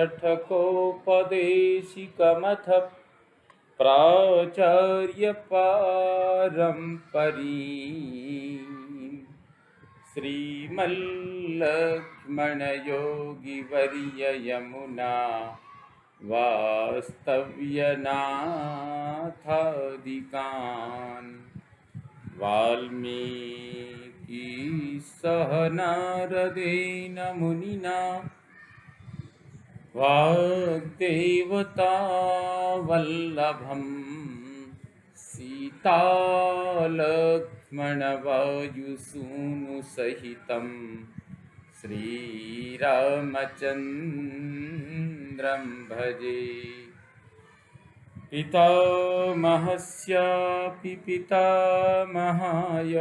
तटकोपदेशिकमथ प्राचार्य पारंपरी श्रीमल्लक्ष्मण योगी वर्य यमुना वास्तव्यनाथादिकान् वाल्मीकि सह नारदेन मुनिना वाग्देवता वल्लभं सीतालक्ष्मणवायुसूनुसहितं श्रीरामचन्द्रं भजे। पितामहस्यापि पितामहाय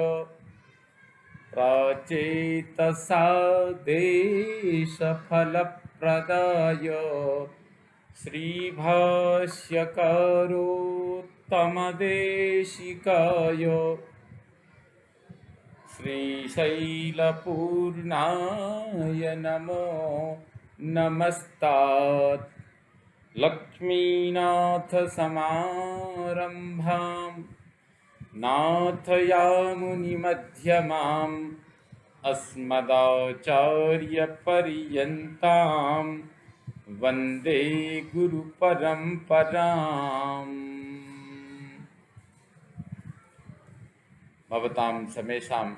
प्राचेतसा देशफलप्रदाय श्रीभाष्यकारोत्तमदेशिकाय श्रीशैलपूर्णाय नमो नमस्तात्। लक्ष्मीनाथसमारम्भां नाथयामुनिमध्यमाम् अस्मदाचार्यपर्यन्तां वन्दे गुरुपरम्पराम्। भवतां समेषां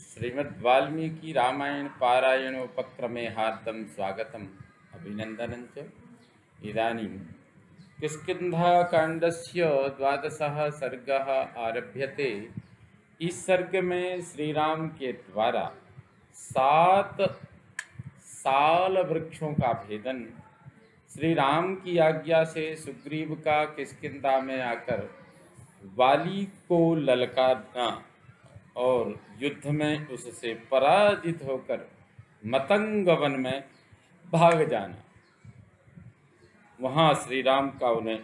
श्रीमद्वाल्मीकि रामायण पारायणोपक्रमे हार्दं स्वागतम् अभिनन्दनं च। इदानीं किष्किन्धाकाण्डस्य 12वां सर्गः आरभ्यते। इस सर्ग में श्री राम के द्वारा 7 साल वृक्षों का भेदन, श्री राम की आज्ञा से सुग्रीव का किष्किंधा में आकर वाली को ललकारना और युद्ध में उससे पराजित होकर मतंग वन में भाग जाना, वहाँ श्री राम का उन्हें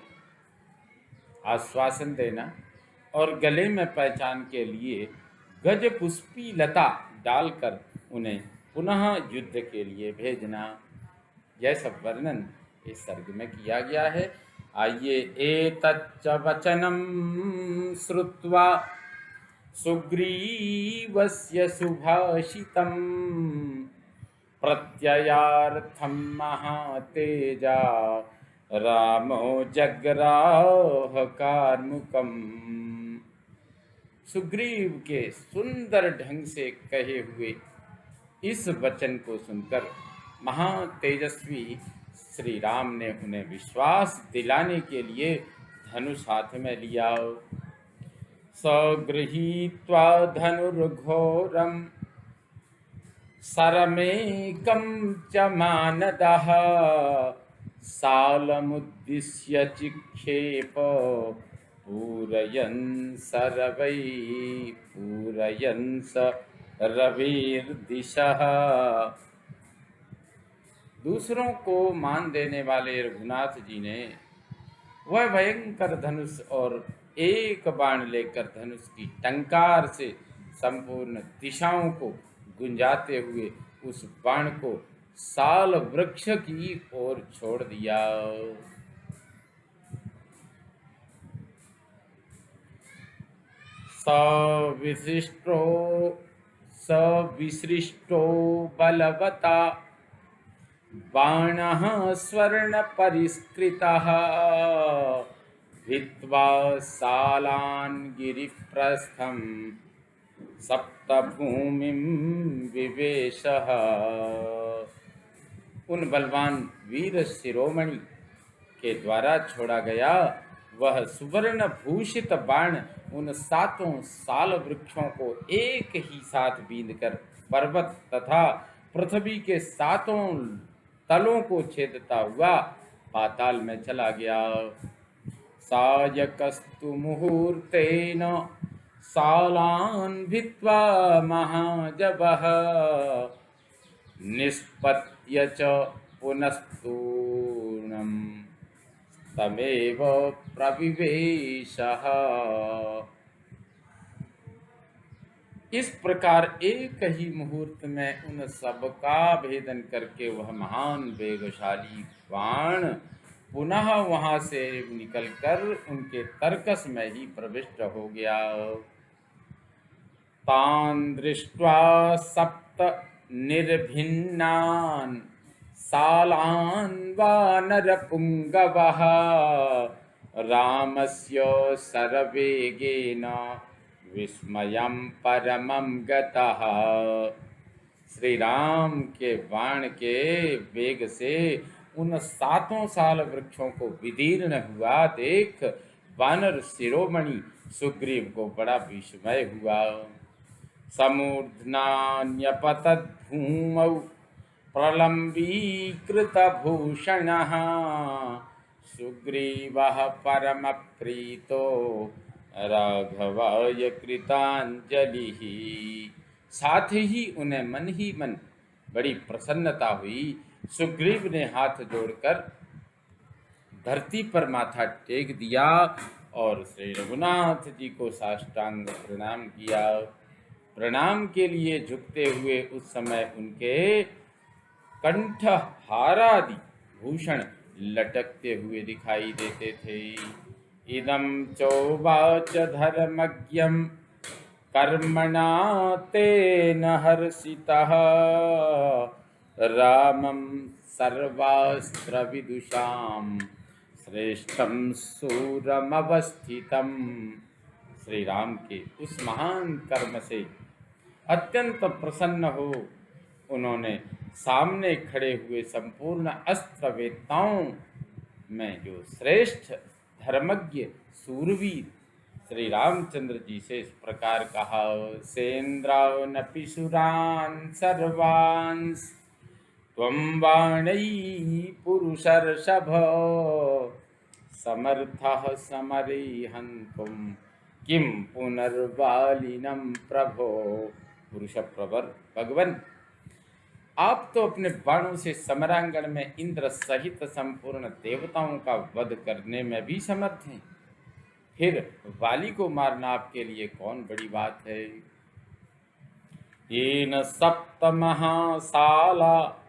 आश्वासन देना और गले में पहचान के लिए गज पुष्पी लता डालकर उन्हें पुनः युद्ध के लिए भेजना, यह सब वर्णन इस सर्ग में किया गया है। आइए, एतच्च वचनं श्रुत्वा सुग्रीवस्य सुभाषितं प्रत्ययार्थं महातेजा रामो जग्राह कार्मुकम्। सुग्रीव के सुंदर ढंग से कहे हुए इस वचन को सुनकर महातेजस्वी श्री राम ने उन्हें विश्वास दिलाने के लिए धनुष हाथ में लिया। सगृहीत्वा धनुर्घोरं शरमेकं च मानदः सालमुद्दिश्य चिक्षेप पूरयन् रविर्दिशः। दूसरों को मान देने वाले रघुनाथ जी ने वह भयंकर धनुष और एक बाण लेकर धनुष की टंकार से संपूर्ण दिशाओं को गुंजाते हुए उस बाण को साल वृक्ष की ओर छोड़ दिया। सविसृष्टो बलवता बाणः स्वर्ण परिष्कृतः भित्वा सालान् गिरिप्रस्थं सप्तभूमिं विवेशः। उन बलवान वीर शिरोमणि के द्वारा छोड़ा गया वह सुवर्ण भूषित बाण उन 7 साल वृक्षों को एक ही साथ बींधकर पर्वत तथा पृथ्वी के 7 तलों को छेदता हुआ पाताल में चला गया। सायकस्तु मुहूर्तेन सालान् भित्वा महाजवः निष्पत्य च पुनस्तूर्णं तमेव प्रविवेशः। इस प्रकार एक ही मुहूर्त में उन सब का भेदन करके वह महान वेगशाली बाण पुनः वहां से निकलकर उनके तर्कस में ही प्रविष्ट हो गया। तान् दृष्ट्वा सप्त निर्भिन्नान् सालान् वानरपुङ्गवः रामस्य शरवेगेन विस्मयं परमं गतः। श्री राम के बाण के वेग से उन सातों साल वृक्षों को विदीर्ण हुआ देख वानर शिरोमणि सुग्रीव को बड़ा विस्मय हुआ। समूर्ध्नान्यपतद् भूमौ प्रलम्बीकृतभूषणः सुग्रीवः परमप्रीतो राघवाय कृतांजलिः। साथ ही उन्हें मन ही मन बड़ी प्रसन्नता हुई। सुग्रीव ने हाथ जोड़कर धरती पर माथा टेक दिया और श्री रघुनाथ जी को साष्टांग प्रणाम किया। प्रणाम के लिए झुकते हुए उस समय उनके कंठ हारादि भूषण लटकते हुए दिखाई देते थे। इदं चोवाच धर्मज्ञं कर्मणा तेन हर्षितः रामं सर्वास्त्रविदुषां श्रेष्ठं सूरमवस्थितम्। श्री राम के उस महान कर्म से अत्यंत प्रसन्न हो उन्होंने सामने खड़े हुए संपूर्ण अस्त्र वेत्ताओं में जो श्रेष्ठ धर्मज्ञ सूरवीर श्री रामचंद्र जी से इस प्रकार कहा। सेन्द्रानपि सुरान् सर्वांस् त्वं बाणैः पुरुषर्षभ समर्थः समरे हन्तुं किं पुनर्बालिनं प्रभो। पुरुष प्रवर भगवन, आप तो अपने बाणों से समरांगण में इंद्र सहित संपूर्ण देवताओं का वध करने में भी समर्थ हैं, फिर वाली को मारना आपके लिए कौन बड़ी बात है। येन सप्त महासाला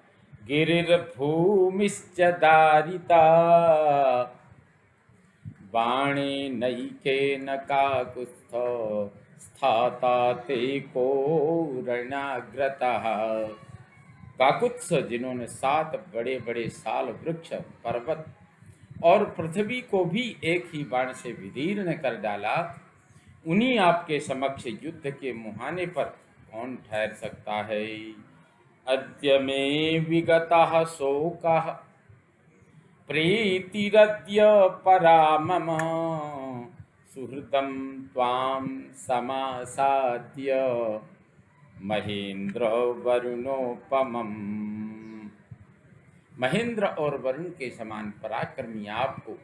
गिरिर्भूमिश्च दारिता बाणे नैकेन काकुत्स्थ स्थाता ते को रणाग्रतः। काकुत्स जिन्होंने 7 बड़े बड़े साल वृक्ष पर्वत और पृथ्वी को भी एक ही बाण से विदीर्ण कर डाला, उन्हीं आपके समक्ष युद्ध के मुहाने पर कौन ठहर सकता है। अद्य मे विगतः शोकः प्रीतिरद्य परा मम सुहृदं त्वां समासाद्य महेंद्र वरुणोपमम्। महेंद्र और वरुण के समान पराक्रमी आपको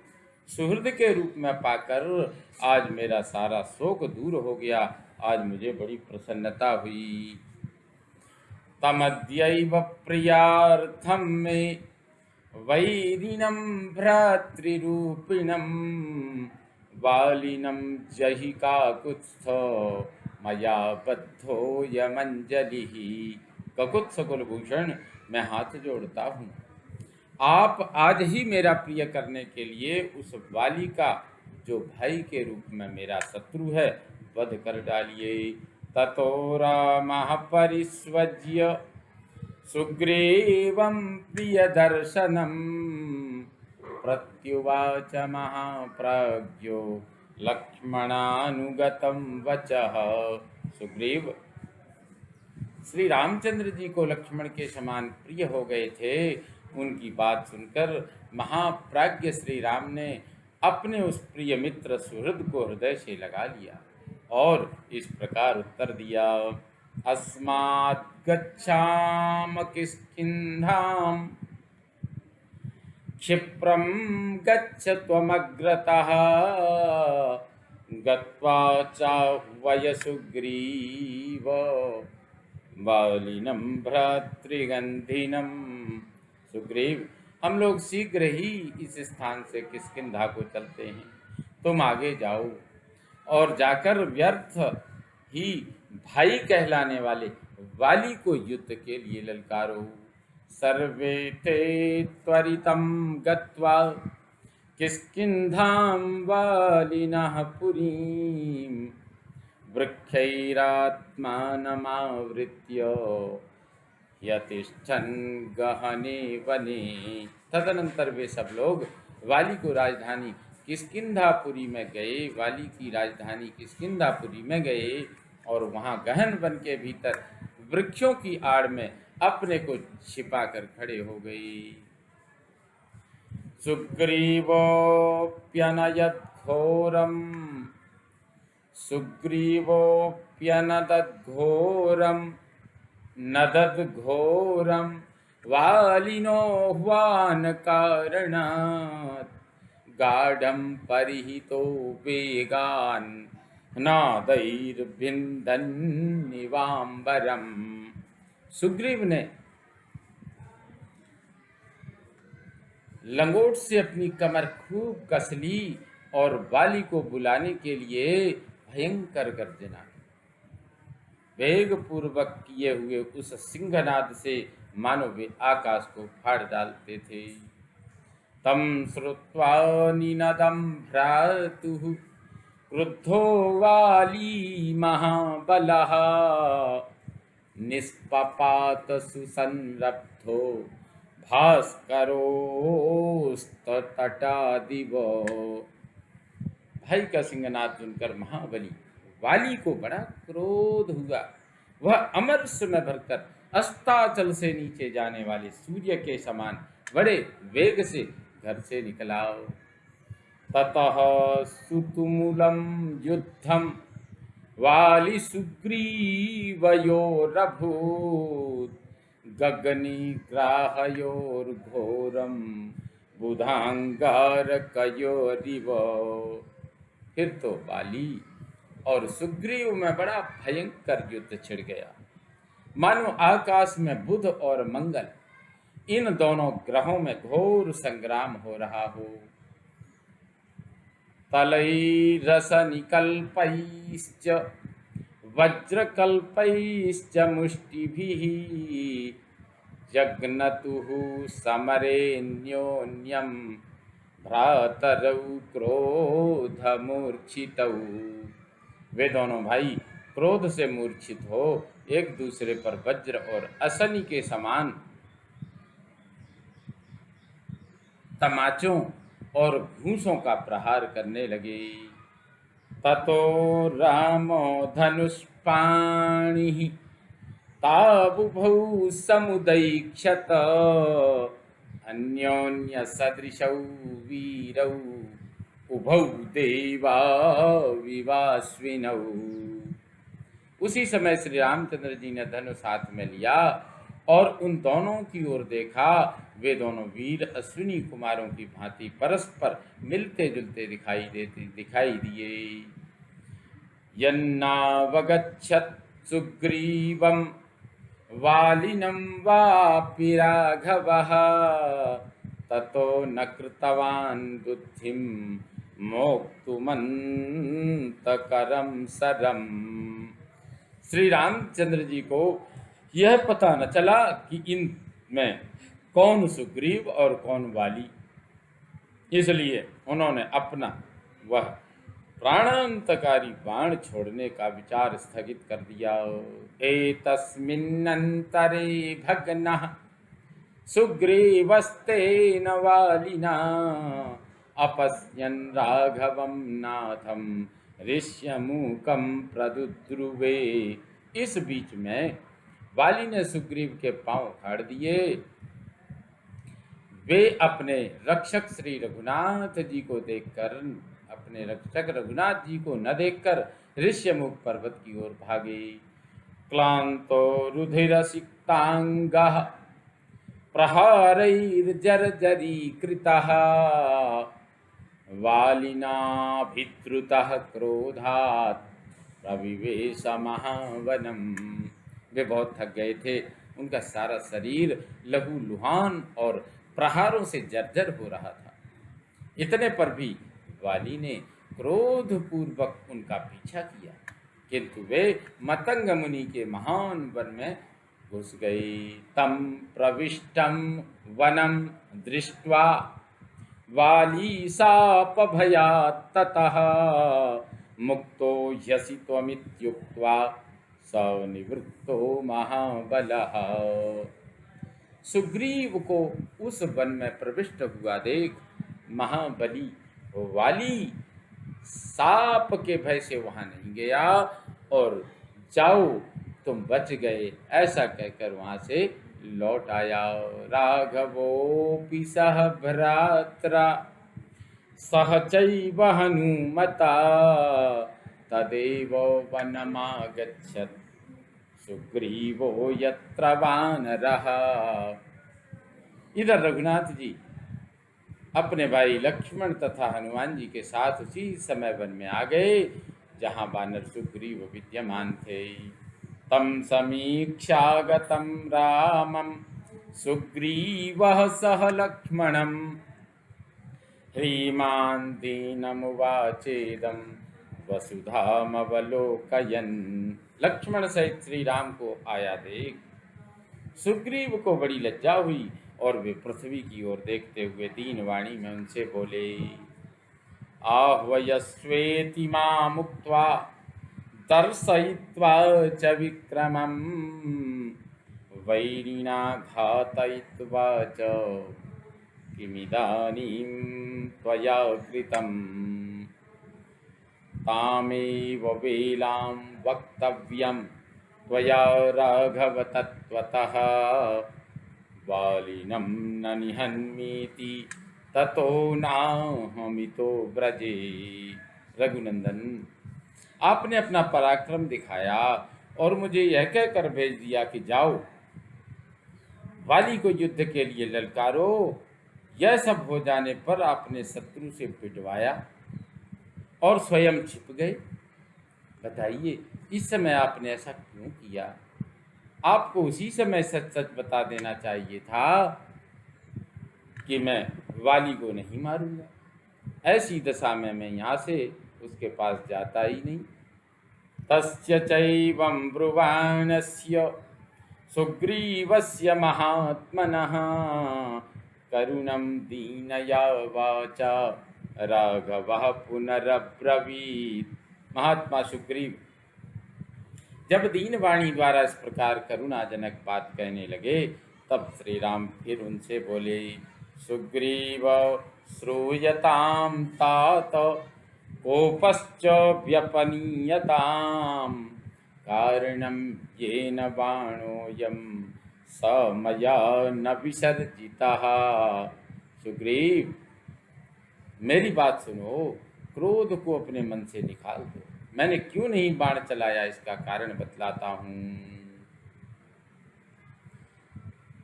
सुहृद के रूप में पाकर आज मेरा सारा शोक दूर हो गया। आज मुझे बड़ी प्रसन्नता हुई। तमद्यैव प्रियार्थं मे वैरिणं भ्रातृरूपिणं वालिनं जहि काकुत्स्थ मया बद्धोऽयमंजलिः। ककुत्स कुलभूषण, मैं हाथ जोड़ता हूँ, आप आज ही मेरा प्रिय करने के लिए उस वाली का जो भाई के रूप में मेरा शत्रु है वध कर डालिए। ततो रामः परिष्वज्य सुग्रीवं प्रियदर्शनं प्रत्युवाच महाप्राज्ञो लक्ष्मणानुगतं वचः। सुग्रीव श्री रामचंद्र जी को लक्ष्मण के समान प्रिय हो गए थे। उनकी बात सुनकर महाप्राज्ञ श्री राम ने अपने उस प्रिय मित्र सुहृद को हृदय से लगा लिया और इस प्रकार उत्तर दिया। अस्मात् गच्छाम किष्किन्धां क्षिप्रं गच्छ त्वमग्रतः गत्वा चाह्वय सुग्रीव वालिनं भ्रातृगंधिनं। सुग्रीव, हम लोग शीघ्र ही इस स्थान से किष्किंधा को चलते हैं, तुम आगे जाओ और जाकर व्यर्थ ही भाई कहलाने वाले वाली को युद्ध के लिए ललकारो। सर्वे ते त्वरितं गत्वा किष्किन्धां वालिनः पुरीं वृक्षैरात्मानमावृत्य यतिष्ठन् गहने वने। तदनंतर वे सब लोग वाली को राजधानी किष्किंधापुरी में गए, वाली की राजधानी किष्किंधापुरी में गए और वहां गहन वन के भीतर वृक्षों की आड़ में अपने को छिपा कर खड़े हो गए। सुग्रीवोऽप्यनयद्घोरम् सुग्रीवोऽप्यनदद्घोरम् नदद्घोरं वालिनोह्वानकारणात् गाढं परिहितो वेगान् नादैर्विन्दन्निवाम्बरम्। सुग्रीव ने लंगोट से अपनी कमर खूब कस ली और वाली को बुलाने के लिए भयंकर गर्जना वेग पूर्वक किए हुए उस सिंहनाद से मानो वे आकाश को फाड़ डालते थे। तम श्रुत्वा निनदं भ्रातुः क्रुद्धो वाली महाबलः निष्पपात सुसंरब्धो भास्करोस्तटादिव। भाई का सिंहनाद सुनकर महाबली वाली को बड़ा क्रोध हुआ। वह अमरस में भरकर अस्ताचल से नीचे जाने वाले सूर्य के समान बड़े वेग से घर से निकला। ततः सुतुमुलं युद्धं वाली सुग्रीवयोरभूत् गगनीग्राहयोर्घोरं बुधांगारकयोरिव। फिर तो वाली और सुग्रीव में बड़ा भयंकर युद्ध छिड़ गया, मानो आकाश में बुध और मंगल इन दोनों ग्रहों में घोर संग्राम हो रहा हो। तलैरसनिकल्पैश्च वज्रकल्पैश्च मुष्टिभिः जग्नतुः समरेऽन्योन्यं भ्रातरौ क्रोधमूर्छितौ। वे दोनों भाई क्रोध से मूर्छित हो एक दूसरे पर वज्र और असनी के समान तमाचों और घूंसों का प्रहार करने लगे। ततो रामो धनुष्पाणिः तावुभौ समुदैक्षत अन्योन्य सदृशौ वीरौ उभौ देवा विवास्विनौ। उसी समय श्री रामचंद्र जी ने धनुष हाथ में लिया और उन दोनों की ओर देखा। वे दोनों वीर अश्विनी कुमारों की भांति परस्पर मिलते जुलते दिखाई दिए। यन्नावगच्छत् सुग्रीवं वालिनं वापि राघवः ततो न कृतवान् बुद्धिं मोक्तुमन्तकरं सरम्। श्री रामचंद्र जी को यह पता न चला कि इन में कौन सुग्रीव और कौन वाली, इसलिए उन्होंने अपना वह प्राणांतकारी बाण छोड़ने का विचार स्थगित कर दिया। एतस्मिन्नन्तरे भग्नः सुग्रीवस्तेन वालिना अपश्यन् राघवं नाथं ऋष्यमूकं प्रदुद्रुवे। इस बीच में वाली ने सुग्रीव के पांव उखाड़ दिए। वे अपने रक्षक श्री रघुनाथ जी को देखकर अपने रक्षक रघुनाथ जी को न देखकर ऋष्यमुख पर्वत की ओर भागे। क्लांतो रुधिरसिक्तांगः प्रहारैर्जर्जरीकृतः वालिनाभिद्रुतः क्रोधात् प्रविवेश महावनम्। वे बहुत थक गए थे, उनका सारा शरीर लहू लुहान और प्रहारों से जर्जर हो रहा था। इतने पर भी वाली ने क्रोध पूर्वक उनका पीछा किया, किंतु वे मतंग मुनि के महान वन में घुस गई। तम प्रविष्टम वनम दृष्ट्वा वाली सापभयात् ततः मुक्तो ह्यसि त्वमित्युक्त्वा स निवृत्तो महाबलः। सुग्रीव को उस वन में प्रविष्ट हुआ देख महाबली वाली सांप के भय से वहां नहीं गया और जाओ तुम बच गए ऐसा कहकर वहां से लौट आया। राघवोऽपि सह भ्रात्रा सहचैव हनुमता तदेव वनमागच्छत् सुग्रीवो यत्र वानरः। इधर रघुनाथ जी अपने भाई लक्ष्मण तथा हनुमान जी के साथ उसी समय वन में आ गए जहाँ वानर सुग्रीव विद्यमान थे। तम समीक्षागतं रामं सुग्रीवः सह लक्ष्मणं ह्रीमान् दीनमुवाचेदं वसुधामवलोकयन्। लक्ष्मण सहित श्री राम को आया देख सुग्रीव को बड़ी लज्जा हुई और वे पृथ्वी की ओर देखते हुए दीन वाणी में उनसे बोले, आह्वयस्वेति मामुक्त्वा दर्शयित्वा च विक्रमं वैरिणा घातयित्वा च किमिदानीं त्वया कृतम्। तामेव वेलां वक्तव्यं त्वया राघव तत्त्वतः वालिनं न निहन्मीति ततो नाहमितो ब्रजे। रघुनंदन, आपने अपना पराक्रम दिखाया और मुझे यह कहकर भेज दिया कि जाओ वाली को युद्ध के लिए ललकारो। यह सब हो जाने पर आपने शत्रु से पिटवाया और स्वयं छिप गए। बताइए इस समय आपने ऐसा क्यों किया? आपको उसी समय सच सच बता देना चाहिए था कि मैं वाली को नहीं मारूंगा। ऐसी दशा में मैं यहाँ से उसके पास जाता ही नहीं। तस्य चैवं ब्रुवाणस्य सुग्रीवस्य महात्मनः करुणं दीनया वाचा राघवः पुनरब्रवीत्। महात्मा सुग्रीव जब दीनवाणी द्वारा इस प्रकार करुणाजनक बात कहने लगे तब श्री राम फिर उनसे बोले, सुग्रीव श्रूयतां तात कोपश्च व्यपनीयतां कारणं येन बाणोऽयं स मया न विसर्जितः। सुग्रीव मेरी बात सुनो, क्रोध को अपने मन से निकाल दो। मैंने क्यों नहीं बाण चलाया इसका कारण बतलाता हूँ।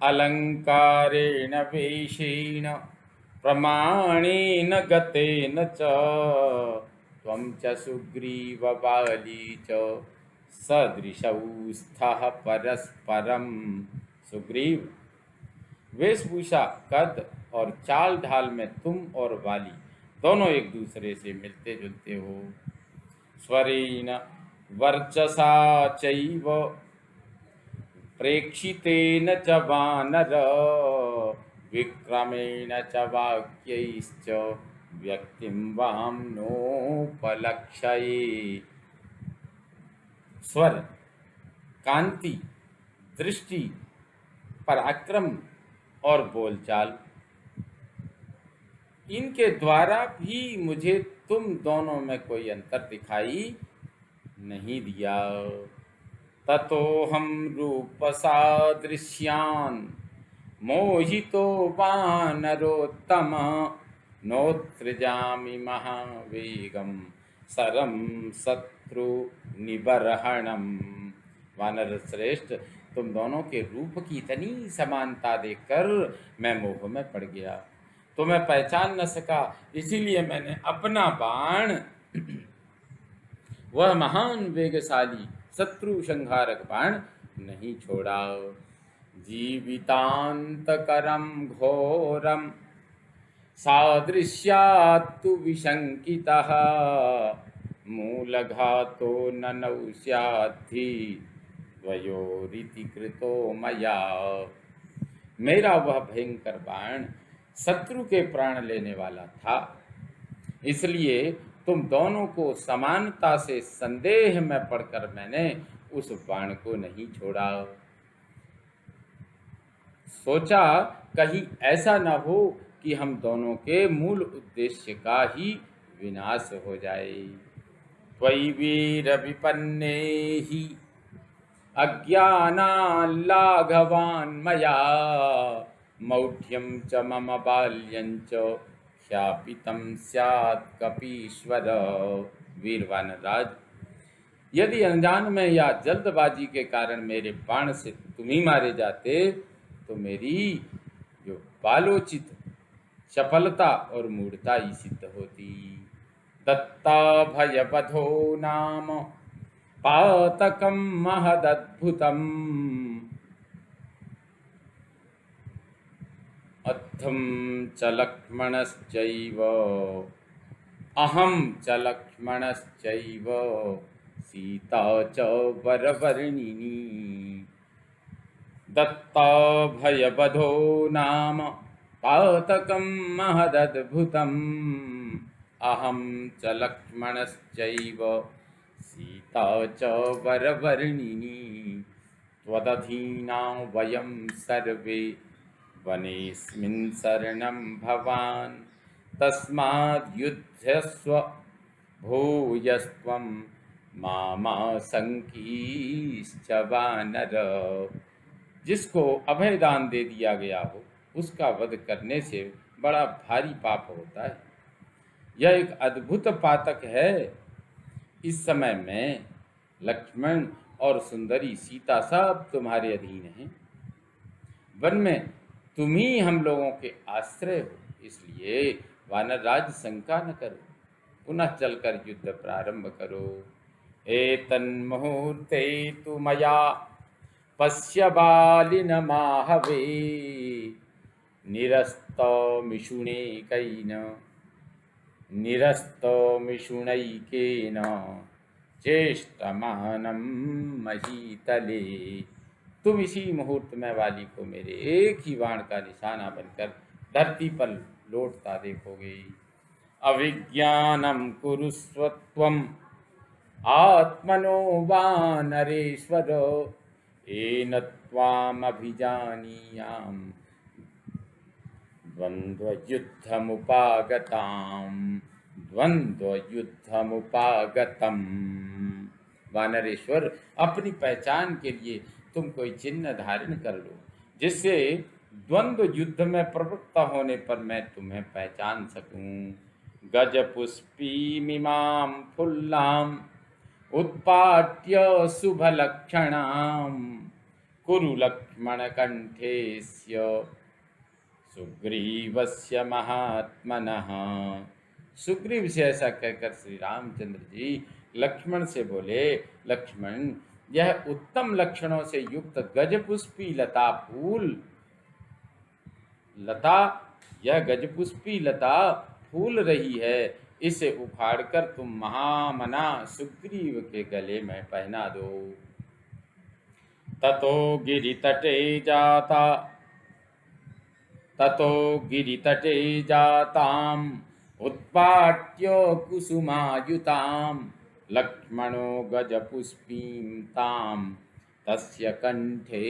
अलंकारेण वेशेन प्रमाणेन गतेन च त्वं च सुग्रीव बाली च सदृशौ स्तः परस्परम। सुग्रीव वेशभूषा, कद और चाल ढाल में तुम और वाली दोनों एक दूसरे से मिलते जुलते हो। स्वरेण वर्चसा चैव प्रेक्षितेन च वानर विक्रमेण च वाक्यैश्च व्यक्तिं वां नोपलक्षये। स्वर, कांति, दृष्टि, पराक्रम और बोलचाल, इनके द्वारा भी मुझे तुम दोनों में कोई अंतर दिखाई नहीं दिया। ततोऽहं रूपसादृश्यान् मोहितो वानरोत्तम नोत्सृजामि महावेगं सरं शत्रु निबर्हणं। वानर श्रेष्ठ, तुम दोनों के रूप की इतनी समानता देखकर मैं मोह में पड़ गया, तो मैं पहचान न सका, इसीलिए मैंने अपना बाण वह महान वेगशाली शत्रु संहारक बाण नहीं छोड़ा। जीवितांतकरं घोरम सादृश्यात्तु विशंकितः मूलघातो ननौ स्याद्धि द्वयोरिति कृतो मया। मेरा वह भयंकर बाण शत्रु के प्राण लेने वाला था, इसलिए तुम दोनों को समानता से संदेह में पड़कर मैंने उस बाण को नहीं छोड़ा। सोचा कहीं ऐसा न हो कि हम दोनों के मूल उद्देश्य का ही विनाश हो जाए। त्वयि वीर विपन्ने ही अज्ञानाल्लाघवान् मया मौढ्यं च मम बाल्यं च ख्यापितं स्यात् कपीश्वर। वीर वानरराज, यदि अनजान में या जल्दबाजी के कारण मेरे बाण से तुम ही मारे जाते तो मेरी जो बालोचित चपलता और मूढ़ता ही सिद्ध होती। दत्ता भयबधो नाम पातकं महदद्भुतम् अत्थं च लक्ष्मणश्चैव अहं च लक्ष्मणश्चैव सीता च वरवर्णिनी। दत्ता भयबधो नाम पातकं महदद्भुतम् अहं च लक्ष्मणश्चैव सीता च वरवर्णिनी। त्वदधीनां वयं सर्वे वनेऽस्मिन् शरणं भवान् तस्माद् युध्यस्व भूयस्त्वं मामाशङ्कीश्च वानर। जिसको अभय दान दे दिया गया हो उसका वध करने से बड़ा भारी पाप होता है। यह एक अद्भुत पातक है। इस समय में लक्ष्मण और सुंदरी सीता सब तुम्हारे अधीन हैं। वन में तुम ही हम लोगों के आश्रय हो, इसलिए वानरराज शंका न करो, पुनः चलकर युद्ध प्रारंभ करो। एतन्मुहूर्ते तु मया पश्य बालिनमाहवे निरस्तमिषुणैकेन चेष्टमानं महीतले। तुम इसी मुहूर्त में वाली को मेरे एक ही बाण का निशाना बनकर धरती पर लौटता देखोगे। अविज्ञानं कुरुस्व त्वम् आत्मनो वानरेश्वर येन त्वामभिजानीयाम् द्वंद्वयुद्धमुपागतम्। वानरेश्वर, अपनी पहचान के लिए तुम कोई चिन्ह धारण कर लो, जिससे द्वंद्व युद्ध में प्रवृत्त होने पर मैं तुम्हें पहचान सकूं। गजपुष्पीमिमां फुल्लां उत्पाट्य शुभलक्षणां कुरु लक्ष्मणकण्ठेस्य सुग्रीवस्य महात्मनः। सुग्रीव से ऐसा कहकर श्री रामचंद्र जी लक्ष्मण से बोले, लक्ष्मण, यह उत्तम लक्षणों से युक्त गजपुष्पी लता फूल रही है, इसे उखाड़कर तुम महामना सुग्रीव के गले में पहना दो। ततो गिरितटे जाताम् उत्पाट्य कुसुमायुताम् लक्ष्मणो गजपुष्पीं तां तस्य कंठे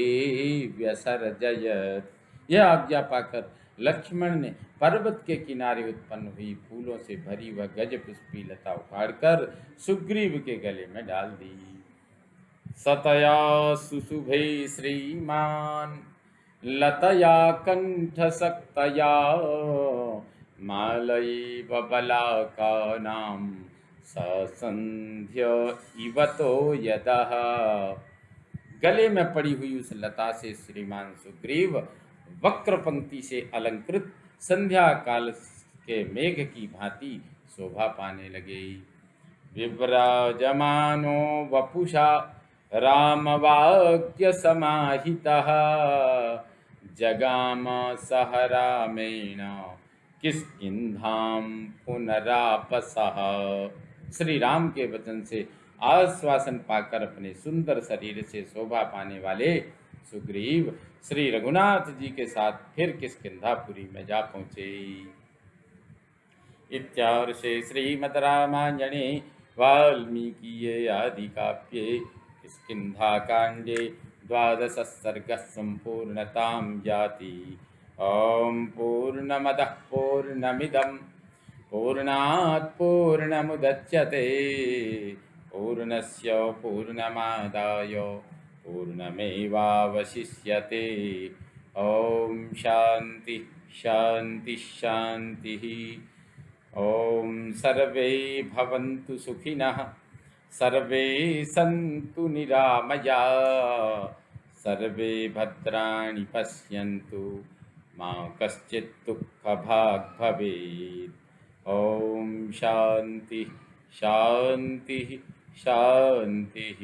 व्यसर्जयत्। यह आज्ञा पाकर लक्ष्मण ने पर्वत के किनारे उत्पन्न हुई फूलों से भरी वह गजपुष्पी लता उखाड़कर सुग्रीव के गले में डाल दी। सतया सुशुभे श्रीमान लतया कंठशक्तया मालयैव बलाकानां ससंध्य इवतो यदः। गले में पड़ी हुई उस लता से श्रीमान सुग्रीव वक्र पंक्ति से अलंकृत संध्या काल के मेघ की भांति शोभा पाने लगे। विव्राजमानो वपुषा रामवाक्य समाहितः जगाम सह रामेण किष्किन्धां पुनरापसः। श्री राम के वचन से आश्वासन पाकर अपने सुंदर शरीर से शोभा पाने वाले सुग्रीव श्री रघुनाथ जी के साथ फिर किष्किंधापुरी में जा पहुँचे। इत्यार्षे श्रीमद् रामायणे वाल्मीकीये आदिकाव्ये किष्किन्धाकाण्डे द्वादशः सर्गः सम्पूर्णतां याति। ॐ पूर्णमदः पूर्णमिदं पूर्णात् पूर्णमुदच्यते पूर्णस्य पूर्णमादाय पूर्णमेवावशिष्यते। ॐ शान्ति शान्ति शान्तिः। ॐ सर्वे भवन्तु सुखिनः सर्वे सन्तु निरामया सर्वे भद्राणि पश्यन्तु मा कश्चित् दुःखभाग् भवेत्। ॐ शान्ति शान्ति शान्तिः।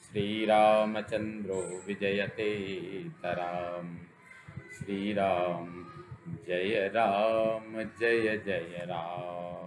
श्रीरामचन्द्रो विजयते तराम। श्रीराम जय राम जय जय राम।